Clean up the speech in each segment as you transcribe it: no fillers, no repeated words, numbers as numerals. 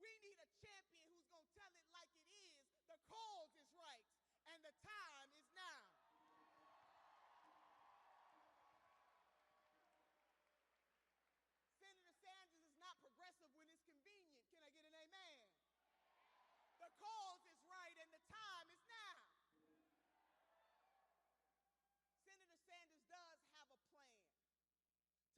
We need a champion who's going to tell it like it is. The cause is right, and the time is now. Senator Sanders is not progressive when it's convenient. Can I get an amen? The cause is right, and the time is now. Senator Sanders does have a plan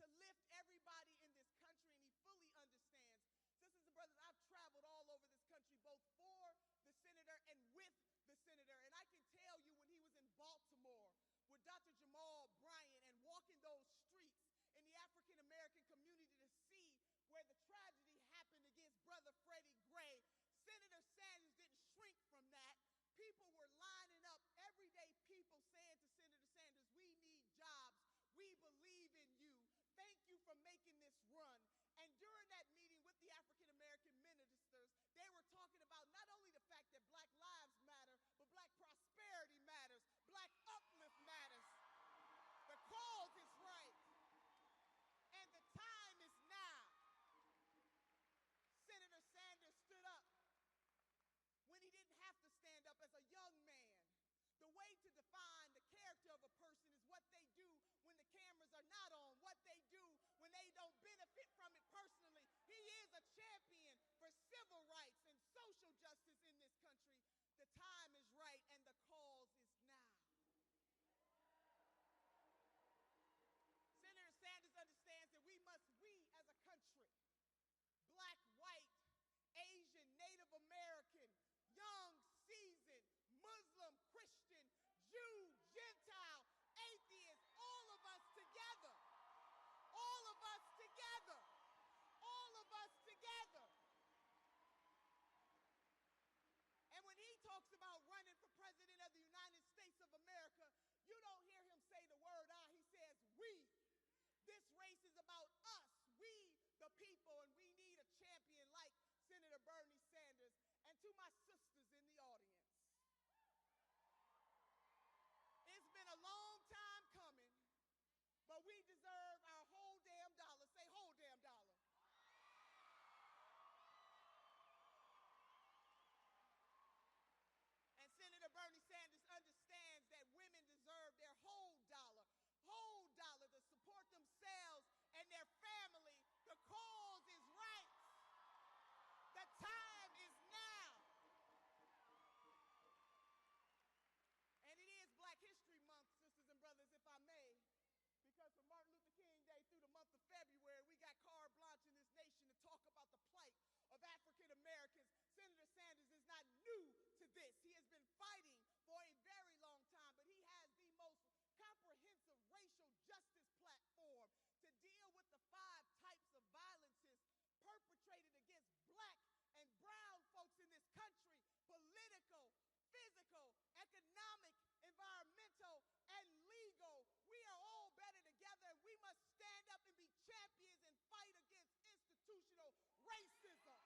to lift everybody in this country, and he fully understands. Sisters and brothers, I've traveled all over this country, both for the senator and with the senator, and I can tell you when he was in Baltimore with Dr. Jamal Bryant and walking those streets in the African-American community to see where the tragedy happened against Brother Freddie Gray, Senator Sanders didn't shrink from that. People were lining up, everyday people saying to Senator Sanders, we need jobs. We believe in you. Thank you for making this run. And during that meeting with the African-American ministers, they were talking about not only the fact that black lives matter, but black prosperity matters, black uplift matters. The cause is right, and the time is now. Senator Sanders stood up when he didn't have to stand up as a young man. The way to define the character of a person is what they do when the cameras are not on, what they do when they don't benefit from it personally. He is a champion for civil rights and social justice in this country. The time is right, and the cause is now. Senator Sanders understands that we as a country, black, white, Asian, Native American, young, seasoned, Muslim, Christian, Jew, Gentile, atheist, all of us together. All of us together. All of us together. And when he talks about running for president of the United States of America, you don't hear him say the word I, he says we. This race is about us, we the people, and we need a champion like Senator Bernie Sanders. And to my sisters in the audience, it's been a long time coming, but we deserve our whole damn dollar. Say whole damn dollar. And Senator Bernie Sanders understands that women deserve their whole dollar to support themselves and their family. The cause is right. The time is now. And it is Black History Month, sisters and brothers, if I may, because from Martin Luther King Day through the month of February, we got carte blanche in this nation to talk about the plight of African Americans. Senator Sanders is not new to this. He has been fighting for a very long time, but he has the most comprehensive racial justice platform to deal with the 5 types of violences perpetrated against black and brown folks in this country: political, physical, economic, environmental, and legal. We are all better together, and we must stand up and be champions and fight against institutional racism.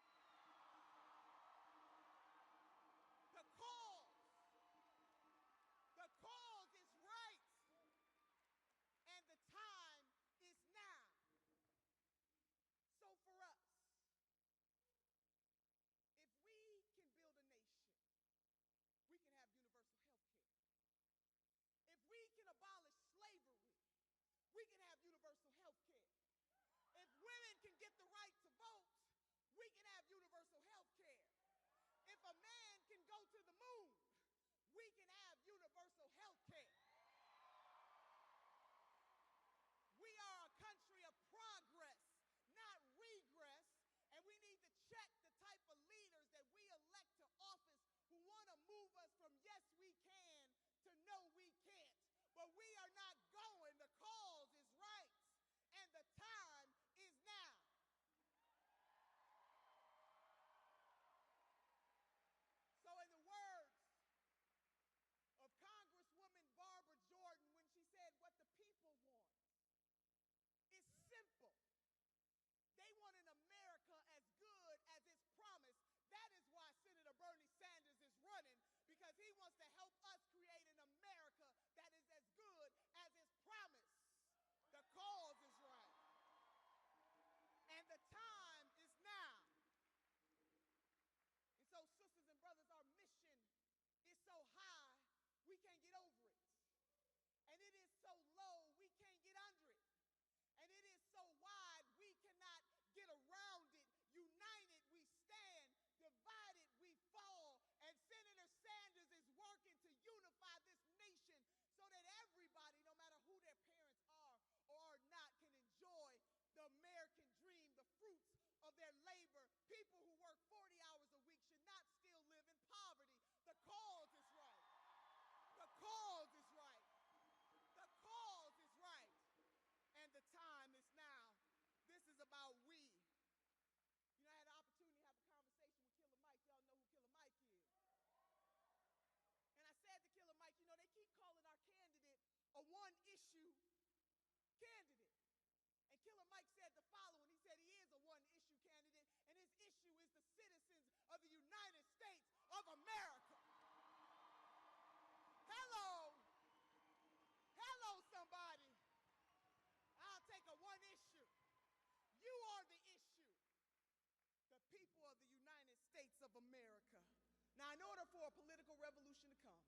Now, in order for a political revolution to come,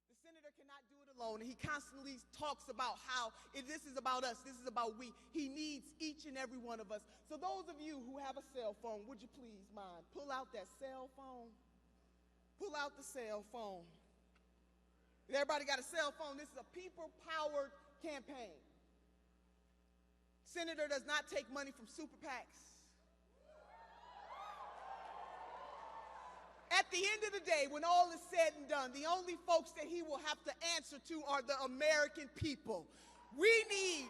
the senator cannot do it alone. And he constantly talks about how this is about us, this is about we. He needs each and every one of us. So those of you who have a cell phone, would you please mind, pull out that cell phone? Pull out the cell phone. Everybody got a cell phone? This is a people-powered campaign. Senator does not take money from super PACs. At the end of the day, when all is said and done, the only folks that he will have to answer to are the American people. He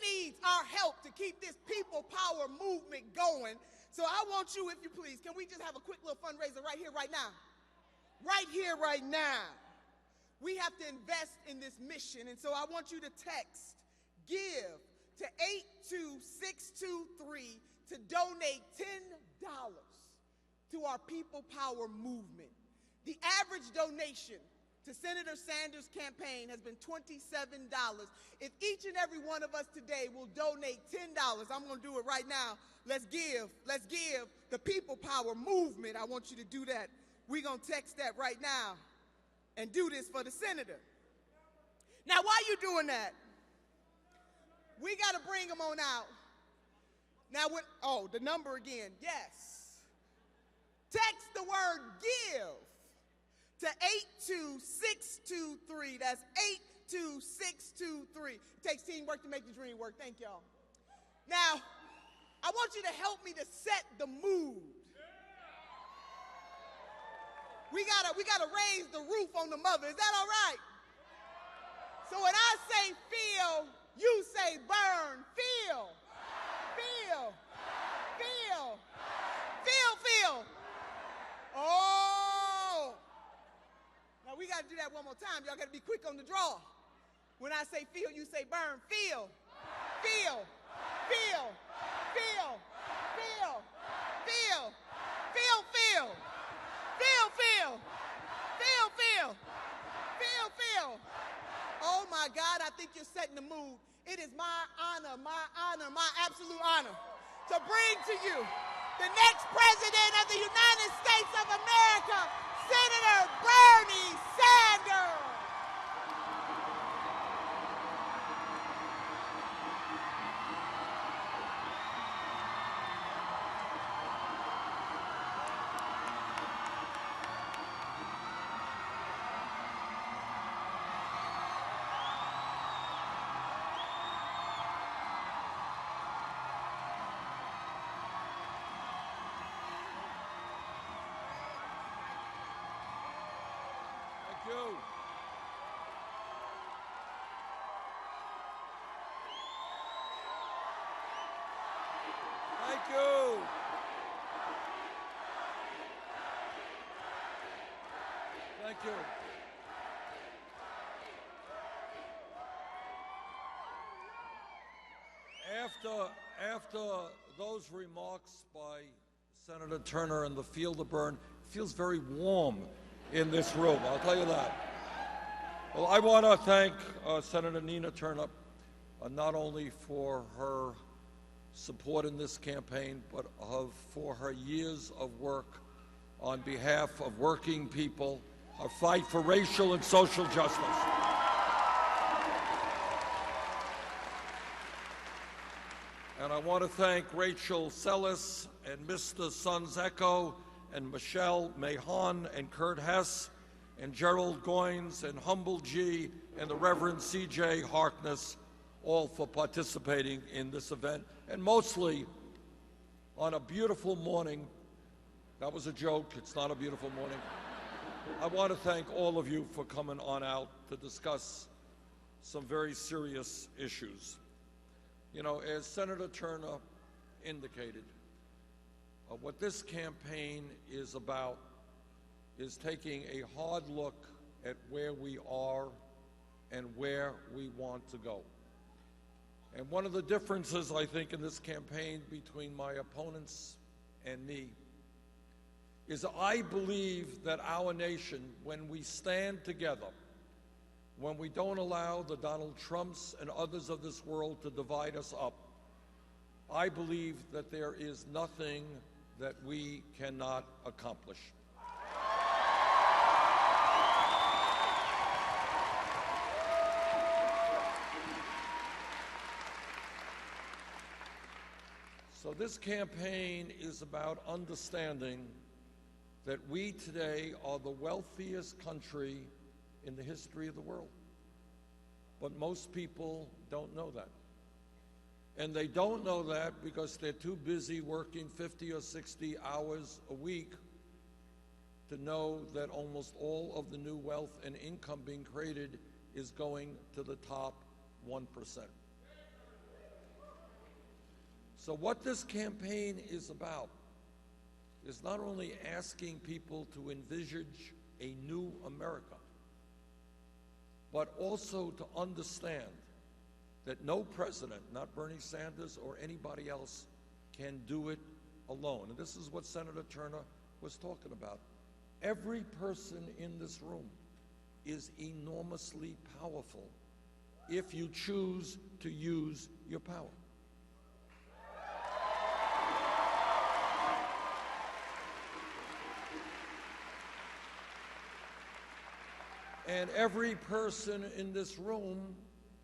needs our help to keep this people power movement going. So I want you, if you please, can we just have a quick little fundraiser right here, right now? Right here, right now. We have to invest in this mission. And so I want you to text GIVE to 82623 to donate $10 to our people power movement. The average donation to Senator Sanders' campaign has been $27. If each and every one of us today will donate $10, I'm going to do it right now. Let's give the people power movement. I want you to do that. We're going to text that right now and do this for the senator. Now, while you're doing that, we got to bring them on out. Now, the number again, yes. Text the word GIVE to 82623. That's 82623. It takes teamwork to make the dream work. Thank y'all. Now, I want you to help me to set the mood. We gotta raise the roof on the mother. Is that all right? So when I say feel, you say burn. Feel. Feel. Feel. Feel. Oh. Now we gotta do that one more time. Y'all gotta be quick on the draw. When I say feel, you say burn. Feel. Feel. Feel. Feel. Feel. Feel. Feel. Feel. Feel, feel, feel, feel, feel, feel. Oh my God, I think you're setting the mood. It is my honor, my absolute honor to bring to you the next president of the United States of America, Senator Bernie Sanders. Thank you. Thank you. After those remarks by Senator Turner and the field of burn, it feels very warm in this room, I'll tell you that. Well, I want to thank Senator Nina Turner not only for her support in this campaign, but for her years of work on behalf of working people, a fight for racial and social justice. And I want to thank Rachel Sellis and Mr. Sonzecco and Michelle Mahon and Kurt Hess and Gerald Goins and Humble G and the Reverend C.J. Harkness, all for participating in this event, and mostly on a beautiful morning. That was a joke, it's not a beautiful morning. I want to thank all of you for coming on out to discuss some very serious issues. You know, as Senator Turner indicated, what this campaign is about is taking a hard look at where we are and where we want to go. And one of the differences, I think, in this campaign between my opponents and me is I believe that our nation, when we stand together, when we don't allow the Donald Trumps and others of this world to divide us up, I believe that there is nothing that we cannot accomplish. So this campaign is about understanding that we today are the wealthiest country in the history of the world. But most people don't know that. And they don't know that because they're too busy working 50 or 60 hours a week to know that almost all of the new wealth and income being created is going to the top 1%. So what this campaign is about is not only asking people to envisage a new America, but also to understand that no president, not Bernie Sanders or anybody else, can do it alone. And this is what Senator Turner was talking about. Every person in this room is enormously powerful if you choose to use your power. And every person in this room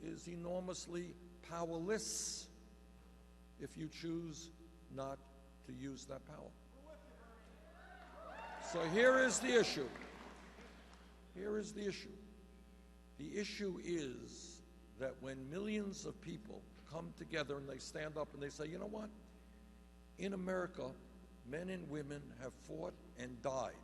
is enormously powerless if you choose not to use that power. So here is the issue. Here is the issue. The issue is that when millions of people come together and they stand up and they say, you know what? In America, men and women have fought and died.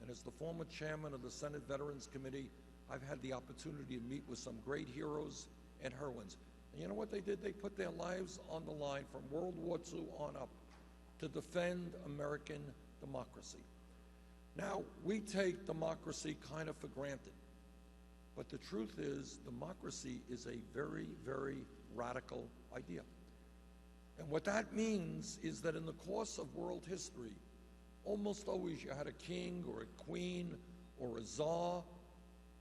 And as the former chairman of the Senate Veterans Committee, I've had the opportunity to meet with some great heroes and heroines. And you know what they did? They put their lives on the line from World War II on up to defend American democracy. Now, we take democracy kind of for granted. But the truth is, democracy is a very, very radical idea. And what that means is that in the course of world history, almost always you had a king or a queen or a czar.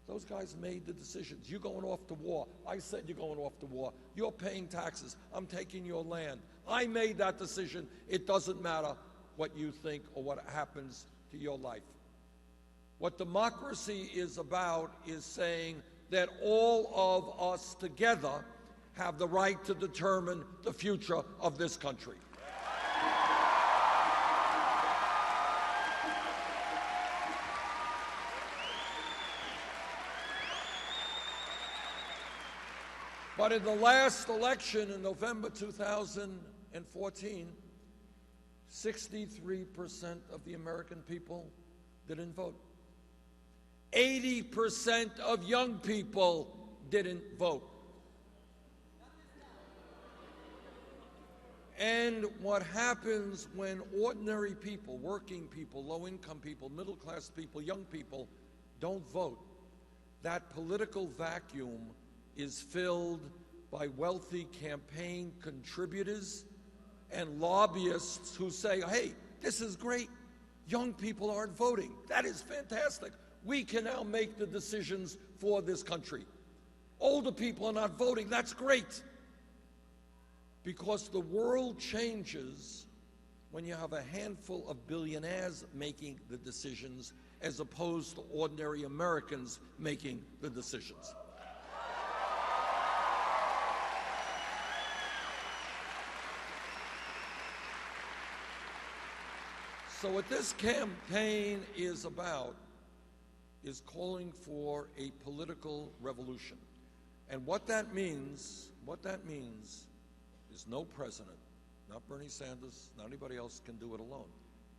Those guys made the decisions. You're going off to war. I said you're going off to war. You're paying taxes. I'm taking your land. I made that decision. It doesn't matter what you think or what happens to your life. What democracy is about is saying that all of us together have the right to determine the future of this country. But in the last election in November 2014, 63% of the American people didn't vote. 80% of young people didn't vote. And what happens when ordinary people, working people, low-income people, middle-class people, young people don't vote, that political vacuum is filled by wealthy campaign contributors and lobbyists who say, hey, this is great. Young people aren't voting. That is fantastic. We can now make the decisions for this country. Older people are not voting. That's great. Because the world changes when you have a handful of billionaires making the decisions as opposed to ordinary Americans making the decisions. So what this campaign is about is calling for a political revolution. And what that means is no president, not Bernie Sanders, not anybody else can do it alone.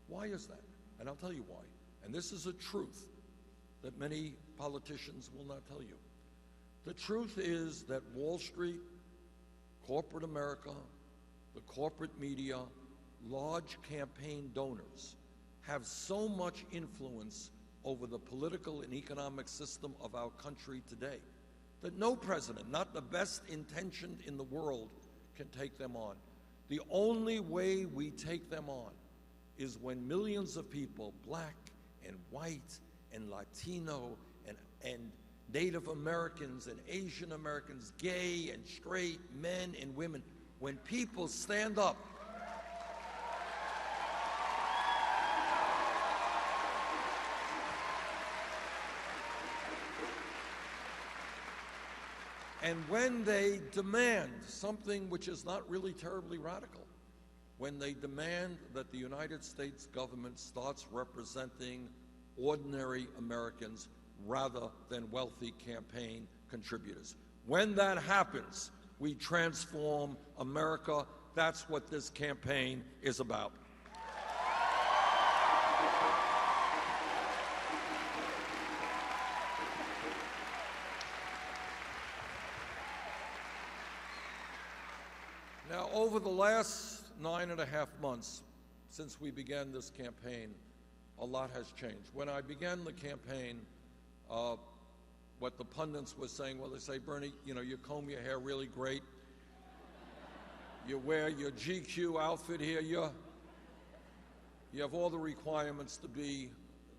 Why is that? And I'll tell you why. And this is a truth that many politicians will not tell you. The truth is that Wall Street, corporate America, the corporate media, large campaign donors have so much influence over the political and economic system of our country today that no president, not the best intentioned in the world, can take them on. The only way we take them on is when millions of people, black and white and Latino and Native Americans and Asian Americans, gay and straight, men and women, when people stand up and when they demand something which is not really terribly radical, when they demand that the United States government starts representing ordinary Americans rather than wealthy campaign contributors. When that happens, we transform America. That's what this campaign is about. Now, over the last 9.5 months since we began this campaign, a lot has changed. When I began the campaign, what the pundits were saying, well, they say, Bernie, you know, you comb your hair really great. You wear your GQ outfit here. You have all the requirements to be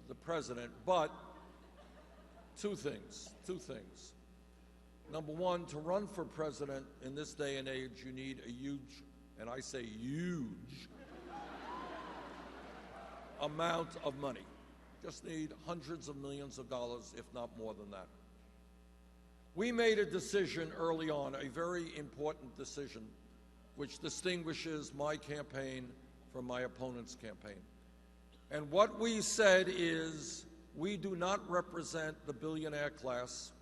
the president. But two things. Number one, to run for president in this day and age, you need a huge, and I say huge, amount of money. Just need hundreds of millions of dollars, if not more than that. We made a decision early on, a very important decision, which distinguishes my campaign from my opponent's campaign. And what we said is, we do not represent the billionaire class.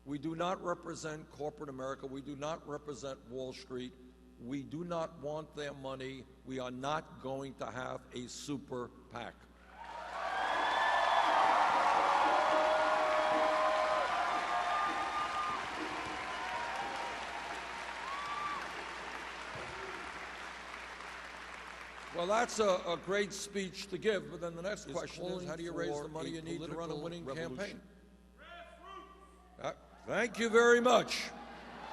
We do not represent corporate America. We do not represent Wall Street. We do not want their money. We are not going to have a super PAC. Well, that's a great speech to give, but then the next question is, how do you raise the money you need to run a winning campaign? Thank you very much.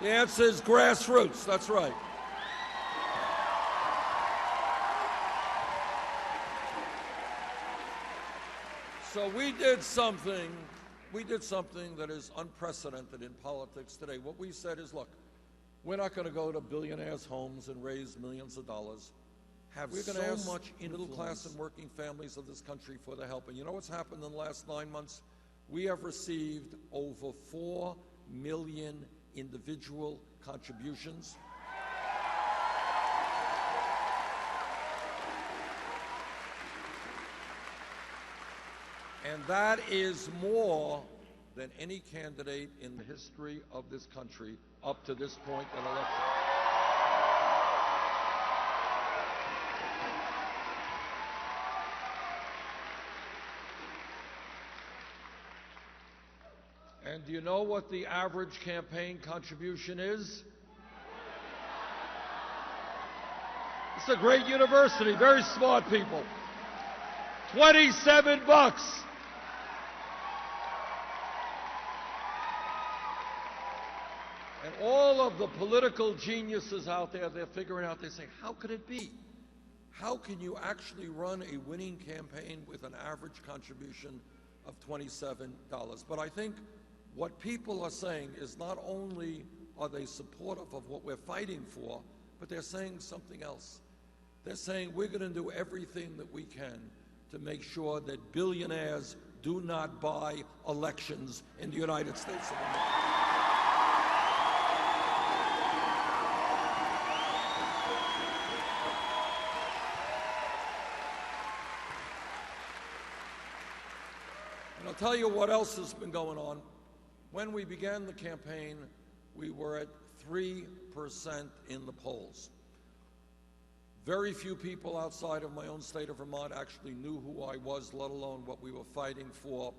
The answer is grassroots. That's right. So we did something that is unprecedented in politics today. What we said is, look, we're not going to go to billionaires' homes and raise millions of dollars. We're going to ask middle class and working families of this country for the help. And you know what's happened in the last 9 months? We have received over 4 million individual contributions. And that is more than any candidate in the history of this country up to this point in election. And do you know what the average campaign contribution is? It's a great university, very smart people. $27. And all of the political geniuses out there, they're figuring out, they say, how could it be? How can you actually run a winning campaign with an average contribution of $27? But I think what people are saying is, not only are they supportive of what we're fighting for, but they're saying something else. They're saying we're going to do everything that we can to make sure that billionaires do not buy elections in the United States of America. And I'll tell you what else has been going on. When we began the campaign, we were at 3% in the polls. Very few people outside of my own state of Vermont actually knew who I was, let alone what we were fighting for.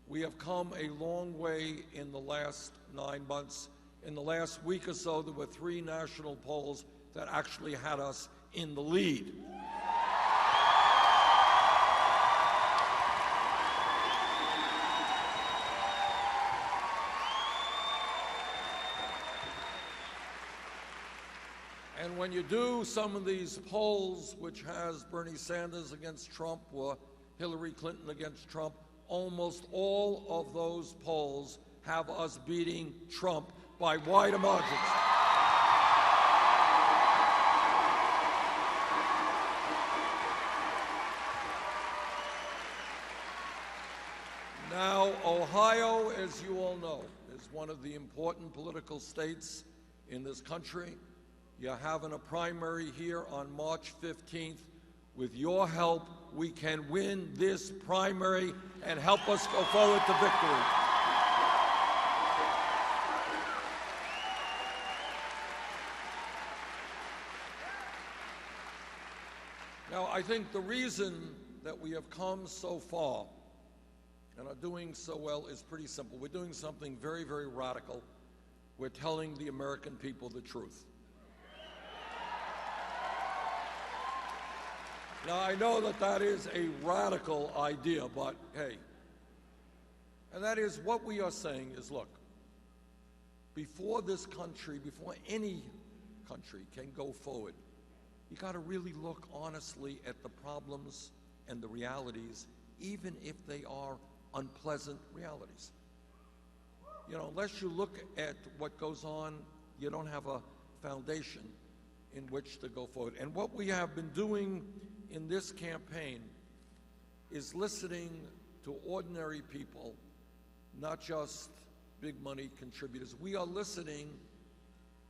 We have come a long way in the last 9 months. In the last week or so, there were 3 national polls that actually had us in the lead. And when you do some of these polls, which has Bernie Sanders against Trump or Hillary Clinton against Trump, almost all of those polls have us beating Trump by wider margins. Now, Ohio, as you all know, is one of the important political states in this country. You're having a primary here on March 15th. With your help, we can win this primary and help us go forward to victory. Now, I think the reason that we have come so far and are doing so well is pretty simple. We're doing something very, very radical. We're telling the American people the truth. Now, I know that that is a radical idea, but hey, and that is what we are saying is, look, before this country, before any country can go forward, you got to really look honestly at the problems and the realities, even if they are unpleasant realities. You know, unless you look at what goes on, you don't have a foundation in which to go forward. And what we have been doing in this campaign is listening to ordinary people, not just big money contributors. We are listening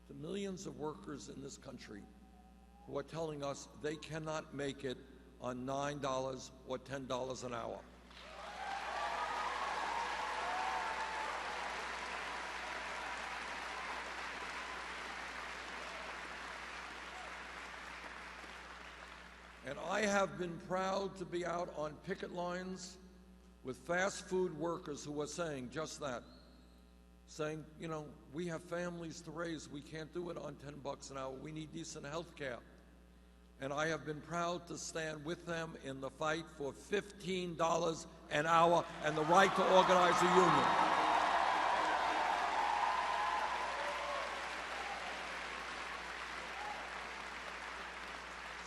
to millions of workers in this country who are telling us they cannot make it on $9 or $10 an hour. And I have been proud to be out on picket lines with fast food workers who are saying just that, saying, you know, we have families to raise. We can't do it on $10 an hour. We need decent health care. And I have been proud to stand with them in the fight for $15 an hour and the right to organize a union.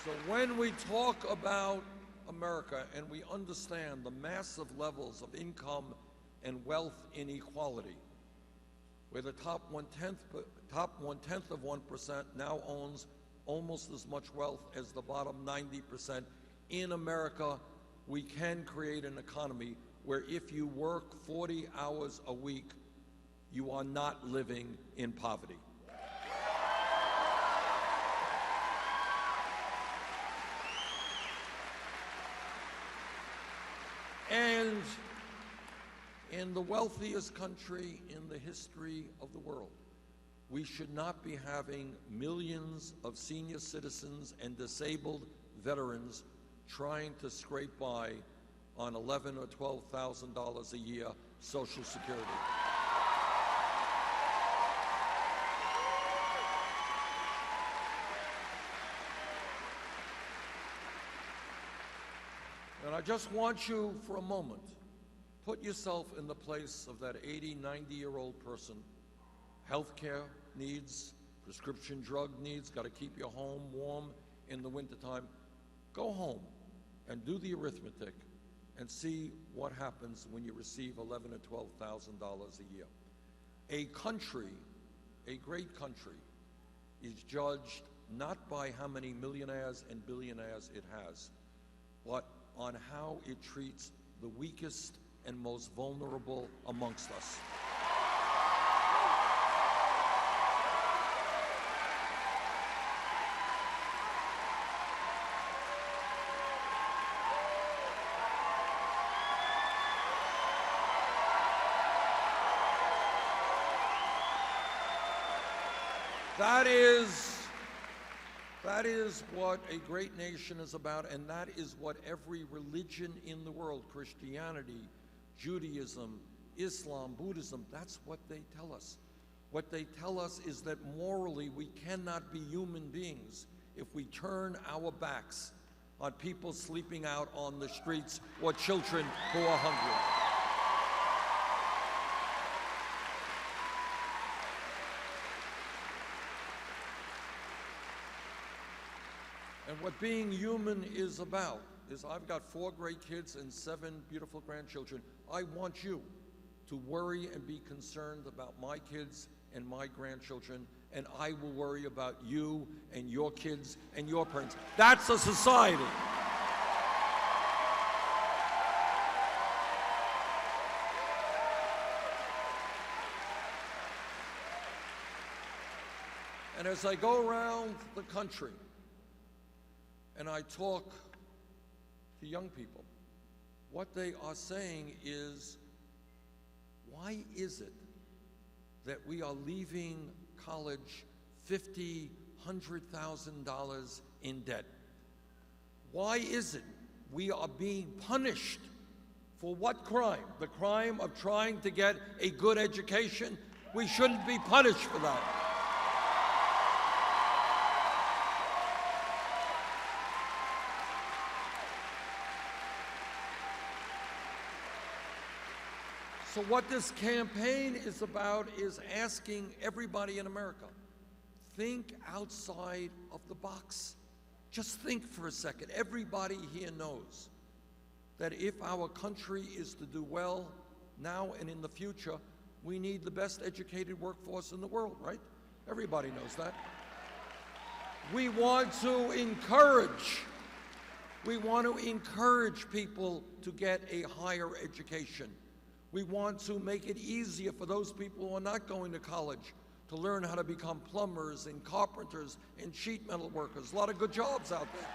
So when we talk about America and we understand the massive levels of income and wealth inequality, where the top one-tenth of 1% now owns almost as much wealth as the bottom 90%, in America, we can create an economy where if you work 40 hours a week, you are not living in poverty. And in the wealthiest country in the history of the world, we should not be having millions of senior citizens and disabled veterans trying to scrape by on $11,000 or $12,000 a year Social Security. And I just want you for a moment, put yourself in the place of that 80, 90-year-old person. Healthcare needs, prescription drug needs, got to keep your home warm in the wintertime. Go home and do the arithmetic and see what happens when you receive $11,000 or $12,000 a year. A country, a great country, is judged not by how many millionaires and billionaires it has, but on how it treats the weakest and most vulnerable amongst us. That is what a great nation is about, and that is what every religion in the world, Christianity, Judaism, Islam, Buddhism, that's what they tell us. What they tell us is that morally we cannot be human beings if we turn our backs on people sleeping out on the streets or children who are hungry. And what being human is about is I've got 4 great kids and 7 beautiful grandchildren. I want you to worry and be concerned about my kids and my grandchildren, and I will worry about you and your kids and your parents. That's a society. And as I go around the country and I talk to young people, what they are saying is, why is it that we are leaving college $50,000, $100,000 in debt? Why is it we are being punished for what crime? The crime of trying to get a good education? We shouldn't be punished for that. So what this campaign is about is asking everybody in America, think outside of the box. Just think for a second. Everybody here knows that if our country is to do well now and in the future, we need the best educated workforce in the world, right? Everybody knows that. We want to encourage people to get a higher education. We want to make it easier for those people who are not going to college to learn how to become plumbers and carpenters and sheet metal workers. A lot of good jobs out there.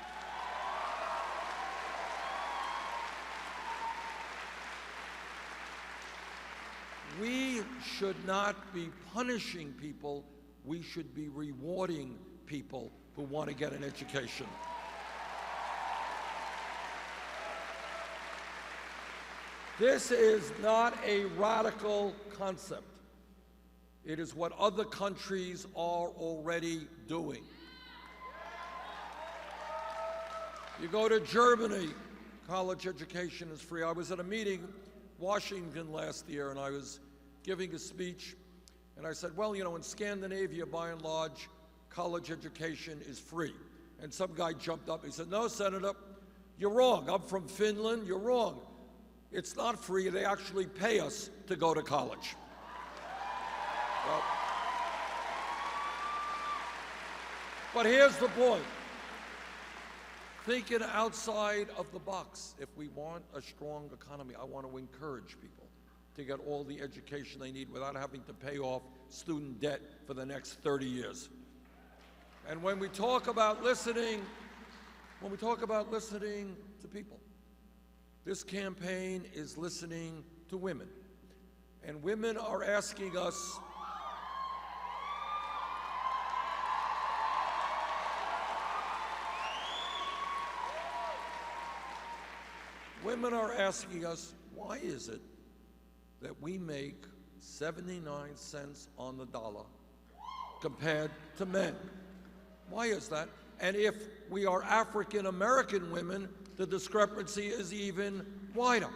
We should not be punishing people. We should be rewarding people who want to get an education. This is not a radical concept. It is what other countries are already doing. You go to Germany, college education is free. I was at a meeting in Washington last year, and I was giving a speech, and I said, well, you know, in Scandinavia, by and large, college education is free. And some guy jumped up and he said, no, Senator, you're wrong. I'm from Finland, you're wrong. It's not free. They actually pay us to go to college. Well, but here's the point. Thinking outside of the box. If we want a strong economy, I want to encourage people to get all the education they need without having to pay off student debt for the next 30 years. And when we talk about listening to people, this campaign is listening to women. And women are asking us, why is it that we make 79 cents on the dollar compared to men? Why is that? And if we are African American women, the discrepancy is even wider.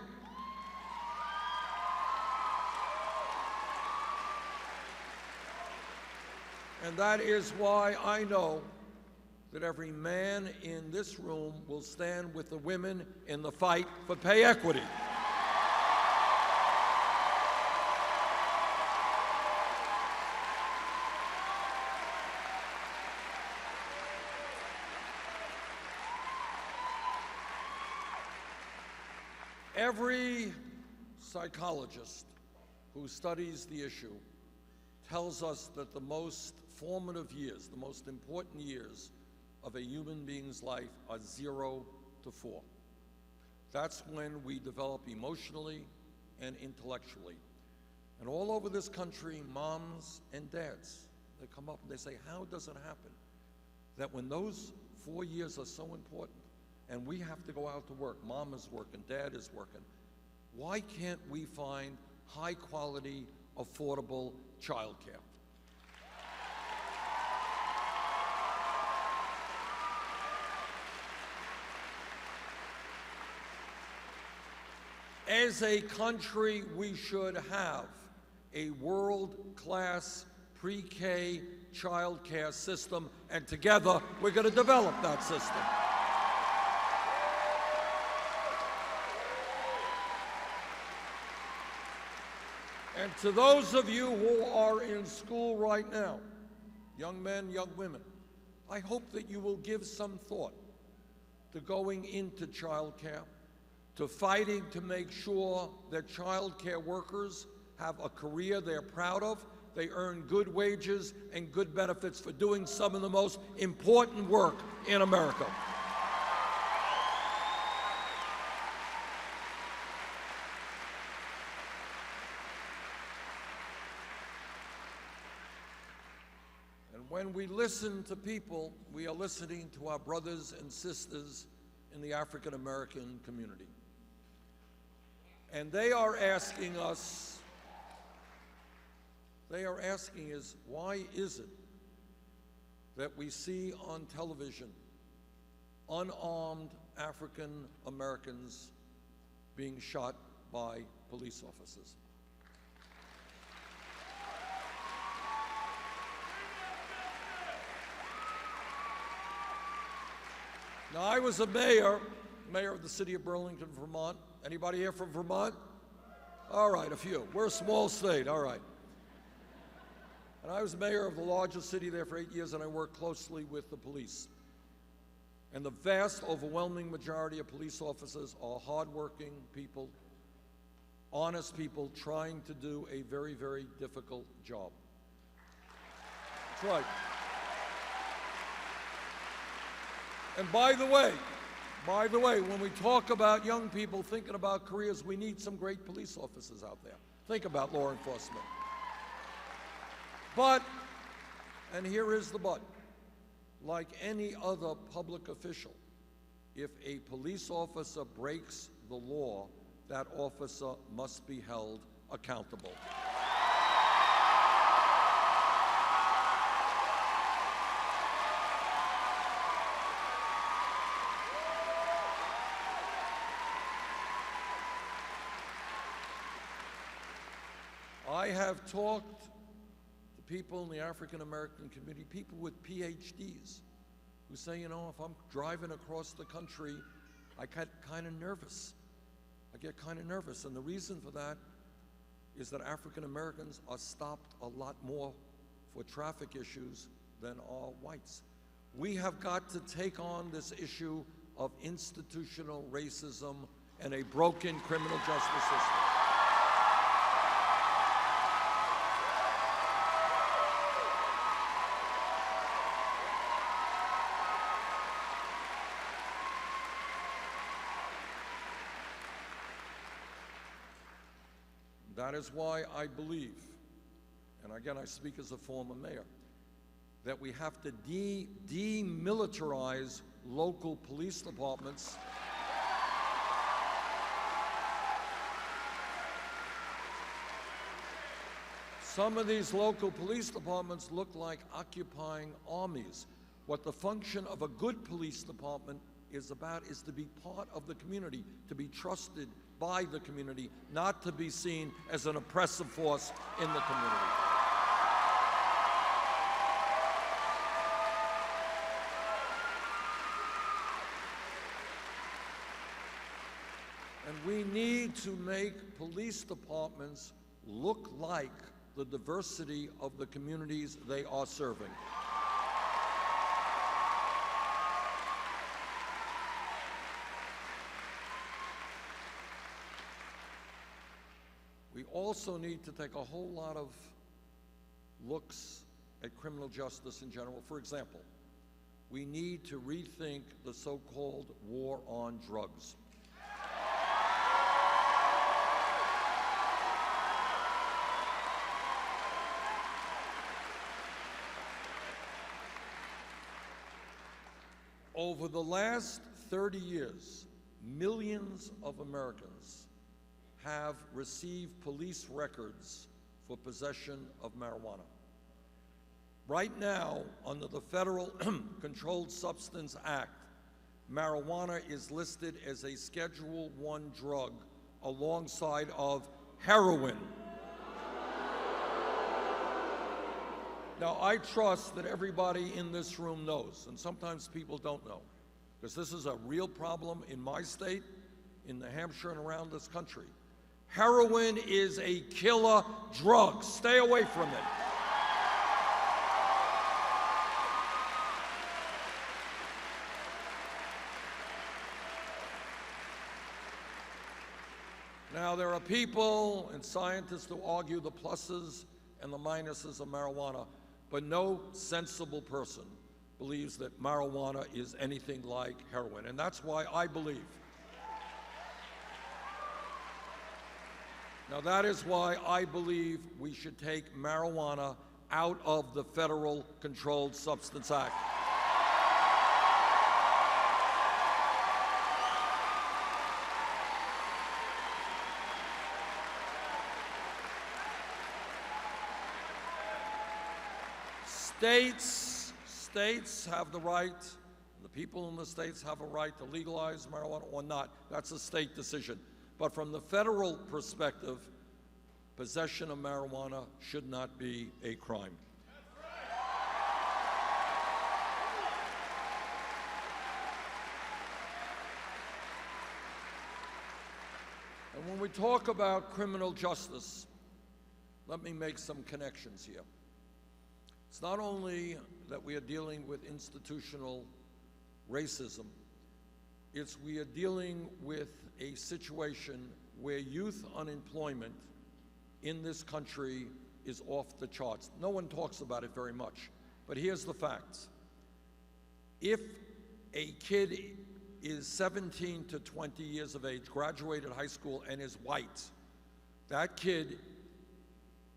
And that is why I know that every man in this room will stand with the women in the fight for pay equity. Every psychologist who studies the issue tells us that the most formative years, the most important years of a human being's life are 0 to 4. That's when we develop emotionally and intellectually. And all over this country, moms and dads, they come up and they say, how does it happen that when those 4 years are so important, and we have to go out to work, mom is working, dad is working, why can't we find high-quality, affordable childcare? As a country, we should have a world-class pre-K childcare system, and together we're going to develop that system. And to those of you who are in school right now, young men, young women, I hope that you will give some thought to going into childcare, to fighting to make sure that childcare workers have a career they're proud of, They earn good wages and good benefits for doing some of the most important work in America. When we listen to people, we are listening to our brothers and sisters in the African American community. And they are asking us, why is it that we see on television unarmed African Americans being shot by police officers? Now, I was a mayor of the city of Burlington, Vermont. Anybody here from Vermont? All right, a few. We're a small state, all right. And I was mayor of the largest city there for 8 years, and I worked closely with the police. And the vast, overwhelming majority of police officers are hardworking people, honest people trying to do a very, very difficult job. That's right. And by the way, when we talk about young people thinking about careers, we need some great police officers out there. Think about law enforcement. But, and here is the but, like any other public official, if a police officer breaks the law, that officer must be held accountable. I have talked to people in the African American community, people with PhDs, who say, you know, if I'm driving across the country, I get kind of nervous. And the reason for that is that African Americans are stopped a lot more for traffic issues than are whites. We have got to take on this issue of institutional racism and a broken criminal justice system. That is why I believe, and again I speak as a former mayor, that we have to demilitarize local police departments. Some of these local police departments look like occupying armies. What the function of a good police department is about is to be part of the community, to be trusted by the community, not to be seen as an oppressive force in the community. And we need to make police departments look like the diversity of the communities they are serving. We also need to take a whole lot of looks at criminal justice in general. For example, we need to rethink the so-called war on drugs. Over the last 30 years, millions of Americans have received police records for possession of marijuana. Right now, under the Federal Controlled Substance Act, marijuana is listed as a Schedule I drug alongside of heroin. Now, I trust that everybody in this room knows, and sometimes people don't know, because this is a real problem in my state, in New Hampshire, and around this country. Heroin is a killer drug. Stay away from it. Now, there are people and scientists who argue the pluses and the minuses of marijuana, but no sensible person believes that marijuana is anything like heroin. And that's why I believe, now that is why I believe we should take marijuana out of the Federal Controlled Substance Act. States have the right, the people in the states have a right to legalize marijuana or not. That's a state decision. But from the federal perspective, possession of marijuana should not be a crime. And when we talk about criminal justice, let me make some connections here. It's not only that we are dealing with institutional racism, it's we are dealing with a situation where youth unemployment in this country is off the charts. No one talks about it very much, but here's the facts. If a kid is 17 to 20 years of age, graduated high school, and is white, that kid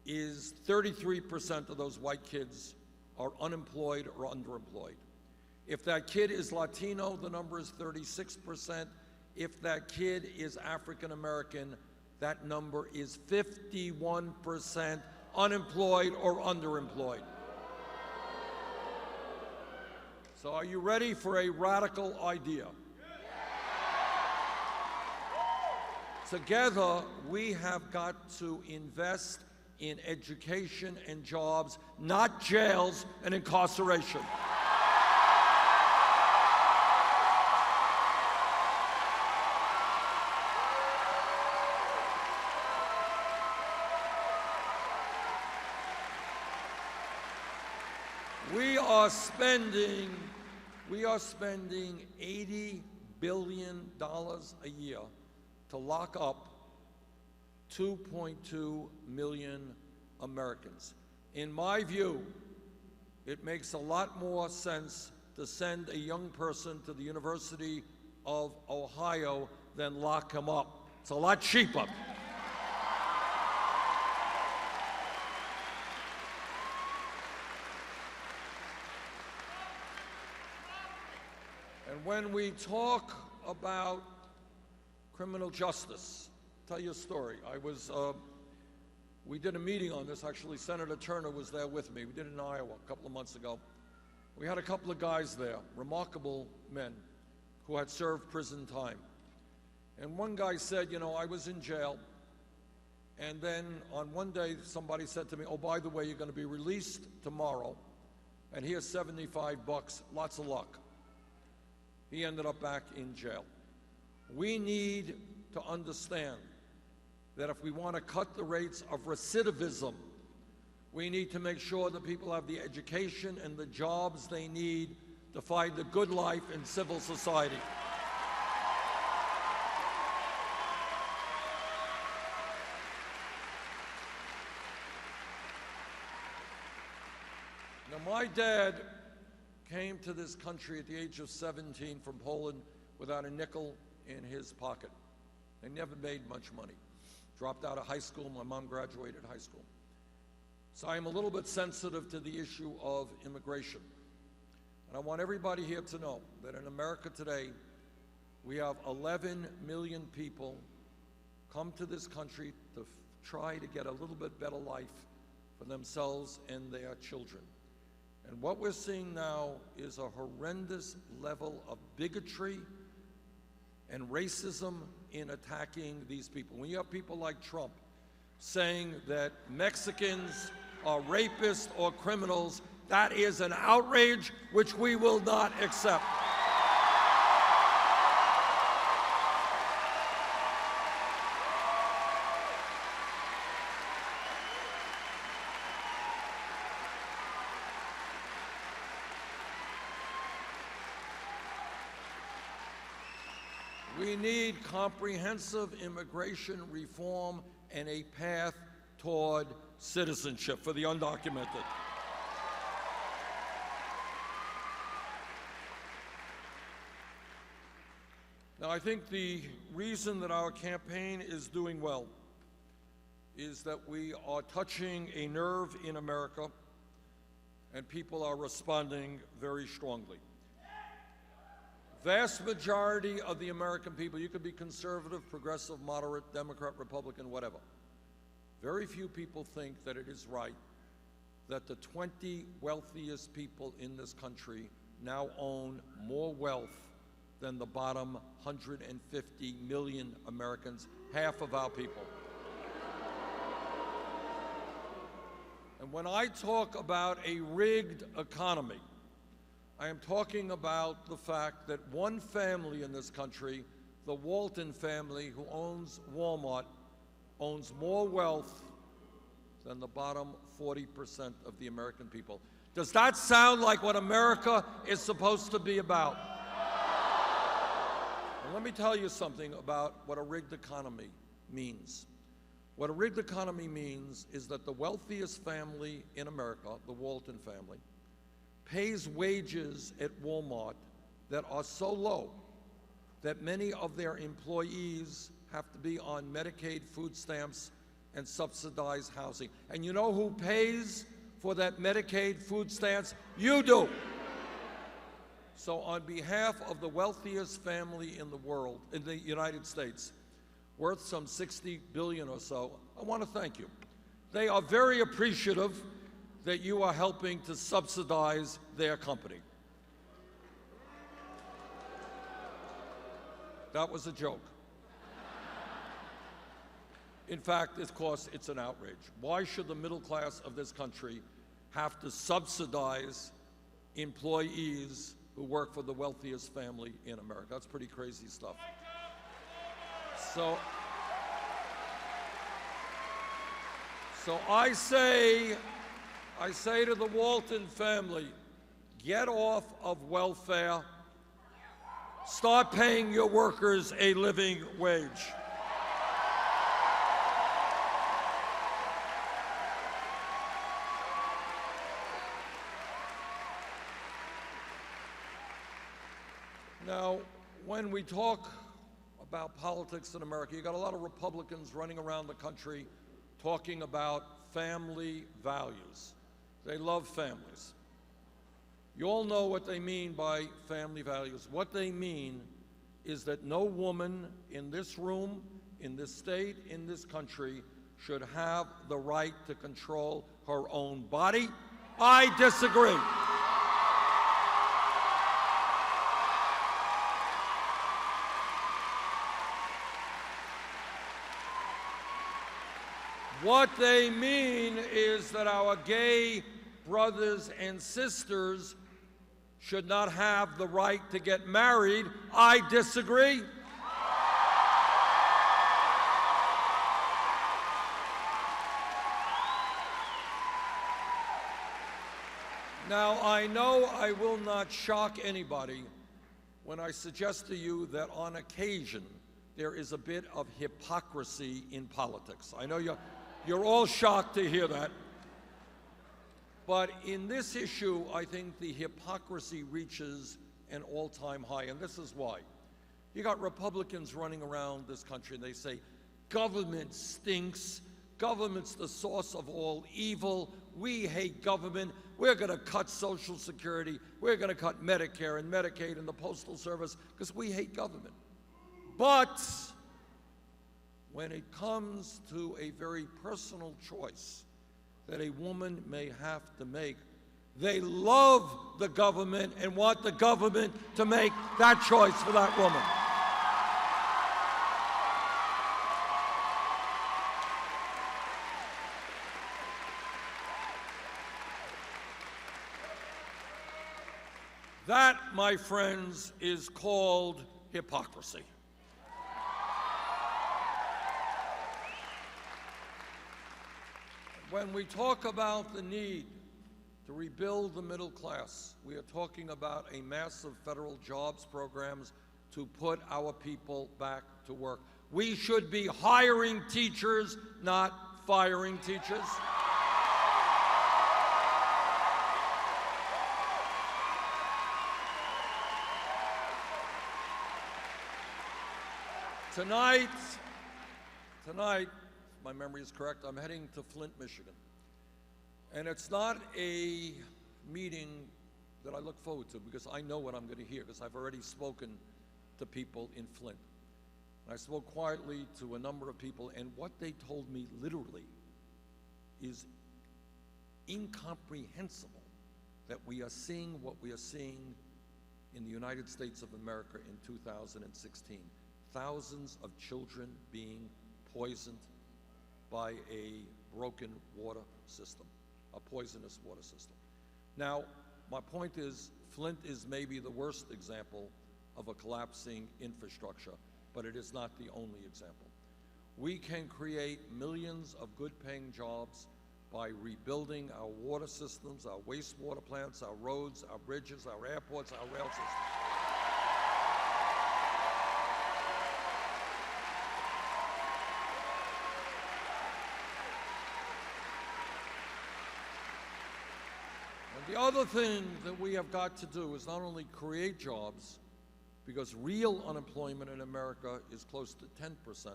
is 33% of those white kids are unemployed or underemployed. If that kid is Latino, the number is 36%. If that kid is African American, that number is 51% unemployed or underemployed. So are you ready for a radical idea? Together, we have got to invest in education and jobs, not jails and incarceration. We are spending $80 billion a year to lock up 2.2 million Americans. In my view, it makes a lot more sense to send a young person to the University of Ohio than lock him up. It's a lot cheaper. And when we talk about criminal justice, tell you a story. We did a meeting on this. Actually, Senator Turner was there with me. We did it in Iowa a couple of months ago. We had a couple of guys there, remarkable men, who had served prison time. And one guy said, you know, I was in jail, and then on one day somebody said to me, oh, by the way, you're going to be released tomorrow, and here's $75, lots of luck. He ended up back in jail. We need to understand that if we want to cut the rates of recidivism, we need to make sure that people have the education and the jobs they need to find the good life in civil society. Now, my dad came to this country at the age of 17 from Poland without a nickel in his pocket. They never made much money. Dropped out of high school. My mom graduated high school. So I am a little bit sensitive to the issue of immigration. And I want everybody here to know that in America today, we have 11 million people come to this country to try to get a little bit better life for themselves and their children. And what we're seeing now is a horrendous level of bigotry and racism in attacking these people. When you have people like Trump saying that Mexicans are rapists or criminals, that is an outrage which we will not accept. We need comprehensive immigration reform and a path toward citizenship for the undocumented. Now, I think the reason that our campaign is doing well is that we are touching a nerve in America, and people are responding very strongly. Vast majority of the American people, you could be conservative, progressive, moderate, Democrat, Republican, whatever. Very few people think that it is right that the 20 wealthiest people in this country now own more wealth than the bottom 150 million Americans, half of our people. And when I talk about a rigged economy, I am talking about the fact that one family in this country, the Walton family who owns Walmart, owns more wealth than the bottom 40% of the American people. Does that sound like what America is supposed to be about? And let me tell you something about what a rigged economy means. What a rigged economy means is that the wealthiest family in America, the Walton family, pays wages at Walmart that are so low that many of their employees have to be on Medicaid food stamps and subsidized housing. And you know who pays for that Medicaid food stamps? You do. So on behalf of the wealthiest family in the world, in the United States, worth some $60 billion or so, I want to thank you. They are very appreciative that you are helping to subsidize their company. That was a joke. In fact, of course, it's an outrage. Why should the middle class of this country have to subsidize employees who work for the wealthiest family in America? That's pretty crazy stuff. So I say to the Walton family, get off of welfare, start paying your workers a living wage. Now, when we talk about politics in America, you got a lot of Republicans running around the country talking about family values. They love families. You all know what they mean by family values. What they mean is that no woman in this room, in this state, in this country should have the right to control her own body. I disagree. What they mean is that our gay brothers and sisters should not have the right to get married. I disagree. Now, I know I will not shock anybody when I suggest to you that on occasion there is a bit of hypocrisy in politics. I know you're all shocked to hear that. But in this issue, I think the hypocrisy reaches an all-time high, and this is why. You got Republicans running around this country, and they say, government stinks, government's the source of all evil, we hate government, we're going to cut Social Security, we're going to cut Medicare and Medicaid and the Postal Service because we hate government. But when it comes to a very personal choice that a woman may have to make, they love the government and want the government to make that choice for that woman. That, my friends, is called hypocrisy. When we talk about the need to rebuild the middle class, we are talking about a massive federal jobs programs to put our people back to work. We should be hiring teachers, not firing teachers. Tonight, if my memory is correct, I'm heading to Flint, Michigan. And it's not a meeting that I look forward to because I know what I'm going to hear because I've already spoken to people in Flint. And I spoke quietly to a number of people, and what they told me literally is incomprehensible that we are seeing what we are seeing in the United States of America in 2016. Thousands of children being poisoned by a broken water system, a poisonous water system. Now, my point is, Flint is maybe the worst example of a collapsing infrastructure, but it is not the only example. We can create millions of good-paying jobs by rebuilding our water systems, our wastewater plants, our roads, our bridges, our airports, our rail systems. And the other thing that we have got to do is not only create jobs, because real unemployment in America is close to 10%,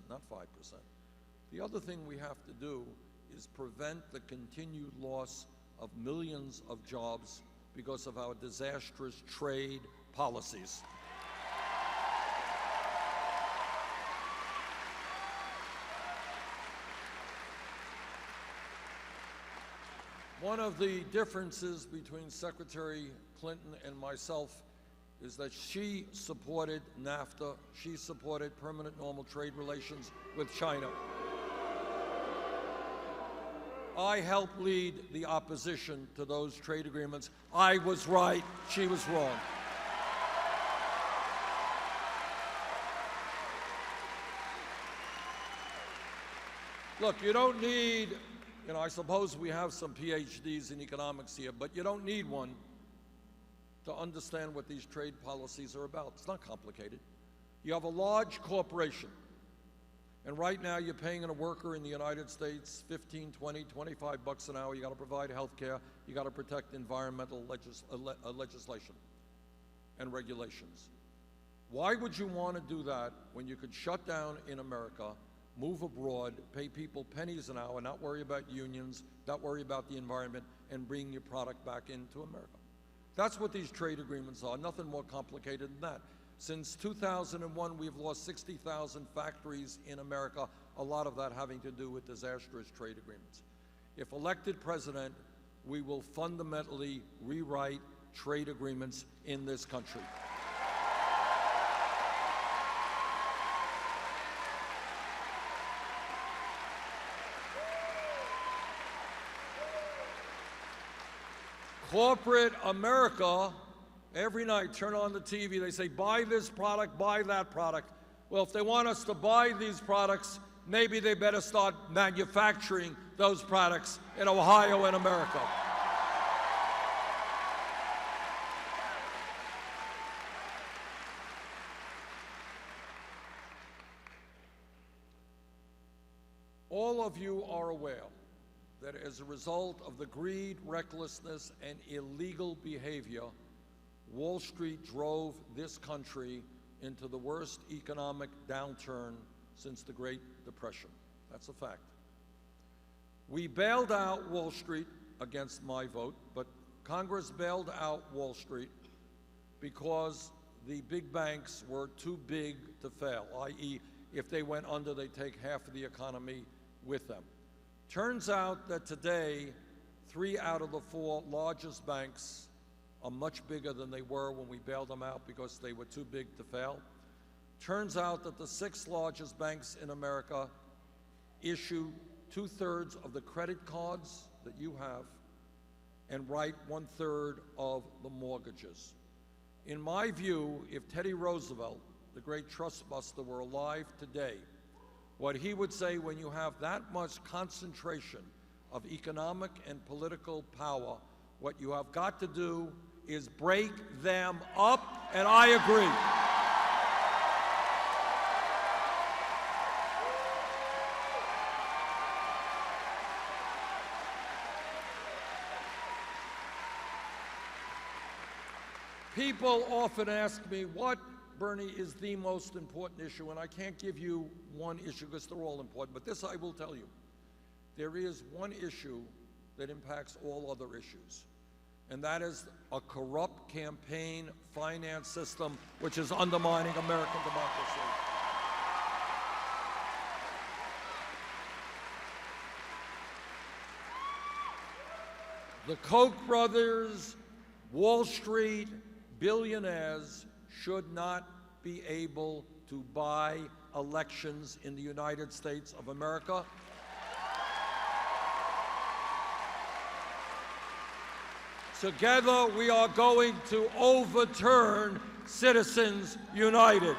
not 5%. The other thing we have to do is prevent the continued loss of millions of jobs because of our disastrous trade policies. One of the differences between Secretary Clinton and myself is that she supported NAFTA, she supported permanent normal trade relations with China. I helped lead the opposition to those trade agreements. I was right, she was wrong. Look, you don't need, I suppose we have some PhDs in economics here, but you don't need one to understand what these trade policies are about. It's not complicated. You have a large corporation, and right now you're paying a worker in the United States 15, 20, 25 bucks an hour. You got to provide health care. You got to protect environmental legislation and regulations. Why would you want to do that when you could shut down in America, move abroad, pay people pennies an hour, not worry about unions, not worry about the environment, and bring your product back into America? That's what these trade agreements are, nothing more complicated than that. Since 2001, we've lost 60,000 factories in America, a lot of that having to do with disastrous trade agreements. If elected president, we will fundamentally rewrite trade agreements in this country. Corporate America, every night, turn on the TV, they say, buy this product, buy that product. Well, if they want us to buy these products, maybe they better start manufacturing those products in Ohio and America. All of you are aware that as a result of the greed, recklessness, and illegal behavior, Wall Street drove this country into the worst economic downturn since the Great Depression. That's a fact. We bailed out Wall Street against my vote, but Congress bailed out Wall Street because the big banks were too big to fail, i.e., if they went under, they'd take half of the economy with them. Turns out that today, 3 out of the 4 largest banks are much bigger than they were when we bailed them out because they were too big to fail. Turns out that the 6 largest banks in America issue 2/3 of the credit cards that you have and write 1/3 of the mortgages. In my view, if Teddy Roosevelt, the great trust buster, were alive today, what he would say, when you have that much concentration of economic and political power, what you have got to do is break them up, and I agree. People often ask me, what Bernie, is the most important issue, and I can't give you one issue because they're all important, but this I will tell you. There is one issue that impacts all other issues, and that is a corrupt campaign finance system which is undermining American democracy. The Koch brothers, Wall Street billionaires should not be able to buy elections in the United States of America. Together, we are going to overturn Citizens United.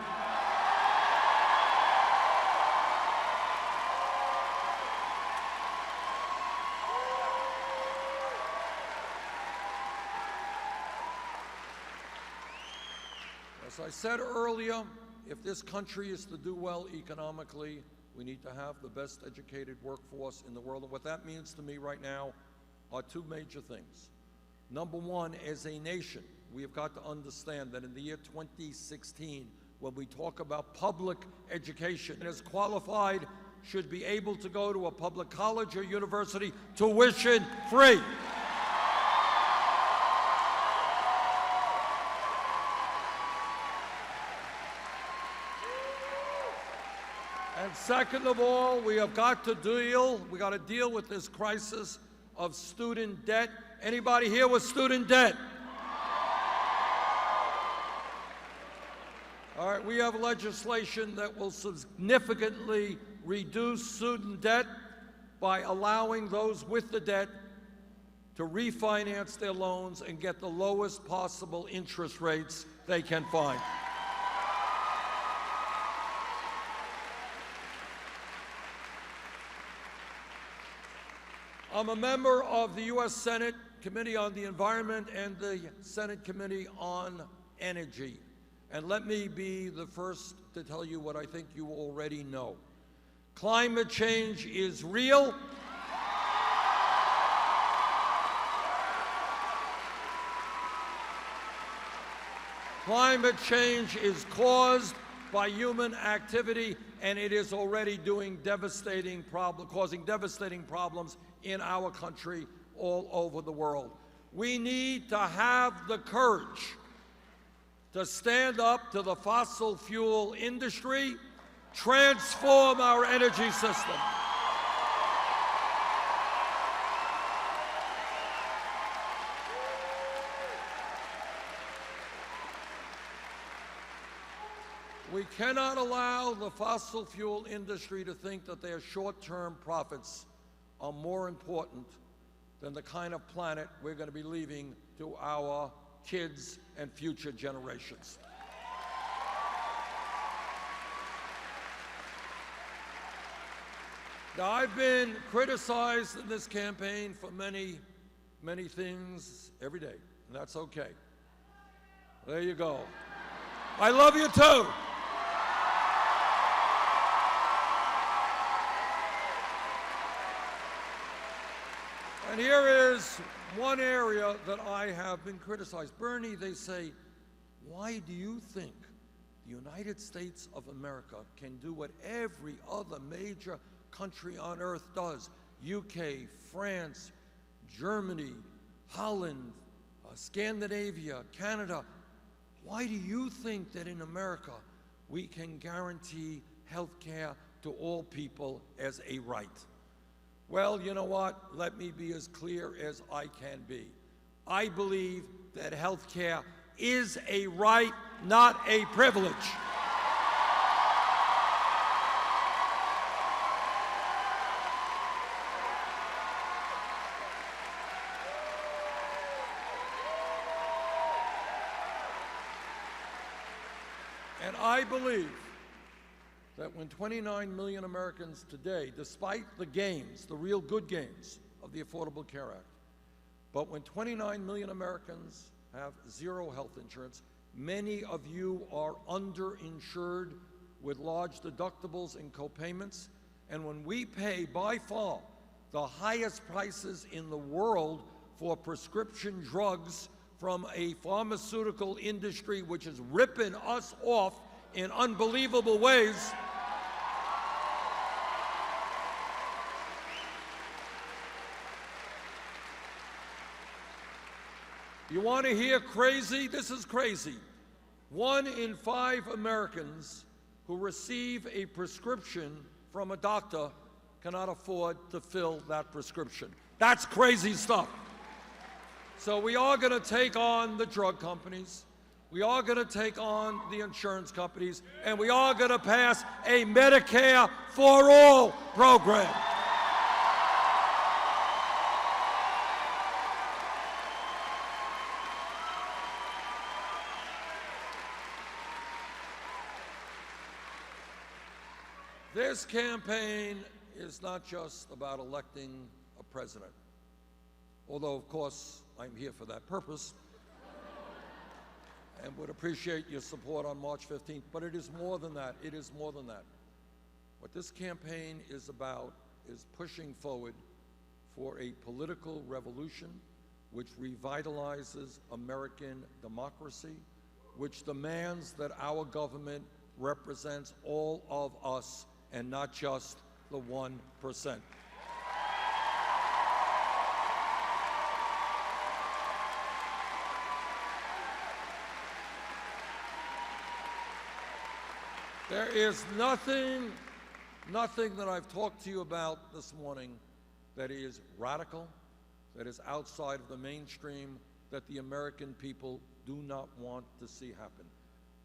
As I said earlier, if this country is to do well economically, we need to have the best educated workforce in the world. And what that means to me right now are two major things. Number one, as a nation, we have got to understand that in the year 2016, when we talk about public education, as qualified should be able to go to a public college or university tuition free. And second of all, we have got to deal with this crisis of student debt. Anybody here with student debt? All right, we have legislation that will significantly reduce student debt by allowing those with the debt to refinance their loans and get the lowest possible interest rates they can find. I'm a member of the U.S. Senate Committee on the Environment and the Senate Committee on Energy. And let me be the first to tell you what I think you already know. Climate change is real. Climate change is caused by human activity, and it is already causing devastating problems in our country, all over the world. We need to have the courage to stand up to the fossil fuel industry, transform our energy system. We cannot allow the fossil fuel industry to think that their short-term profits are more important than the kind of planet we're going to be leaving to our kids and future generations. Now, I've been criticized in this campaign for many, many things every day, and that's okay. There you go. I love you too. And here is one area that I have been criticized. Bernie, they say, why do you think the United States of America can do what every other major country on earth does? UK, France, Germany, Holland, Scandinavia, Canada. Why do you think that in America we can guarantee health care to all people as a right? Well, you know what? Let me be as clear as I can be. I believe that health care is a right, not a privilege. And I believe that when 29 million Americans today, despite the gains, the real good gains of the Affordable Care Act, but when 29 million Americans have zero health insurance, many of you are underinsured with large deductibles and co-payments, and when we pay by far the highest prices in the world for prescription drugs from a pharmaceutical industry which is ripping us off in unbelievable ways. You want to hear crazy? This is crazy. 1 in 5 Americans who receive a prescription from a doctor cannot afford to fill that prescription. That's crazy stuff. So we are going to take on the drug companies, we are going to take on the insurance companies, and we are going to pass a Medicare for all program. This campaign is not just about electing a president, although, of course, I'm here for that purpose and would appreciate your support on March 15th, but it is more than that. It is more than that. What this campaign is about is pushing forward for a political revolution which revitalizes American democracy, which demands that our government represents all of us and not just the 1%. There is nothing that I've talked to you about this morning that is radical, that is outside of the mainstream, that the American people do not want to see happen.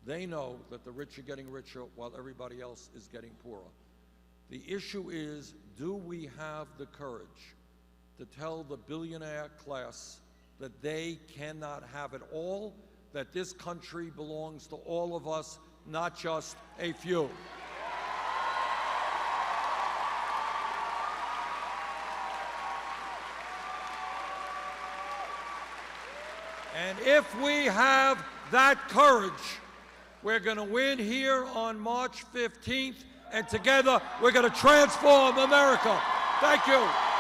They know that the rich are getting richer while everybody else is getting poorer. The issue is, do we have the courage to tell the billionaire class that they cannot have it all, that this country belongs to all of us, not just a few? And if we have that courage, we're going to win here on March 15th, and together we're going to transform America. Thank you.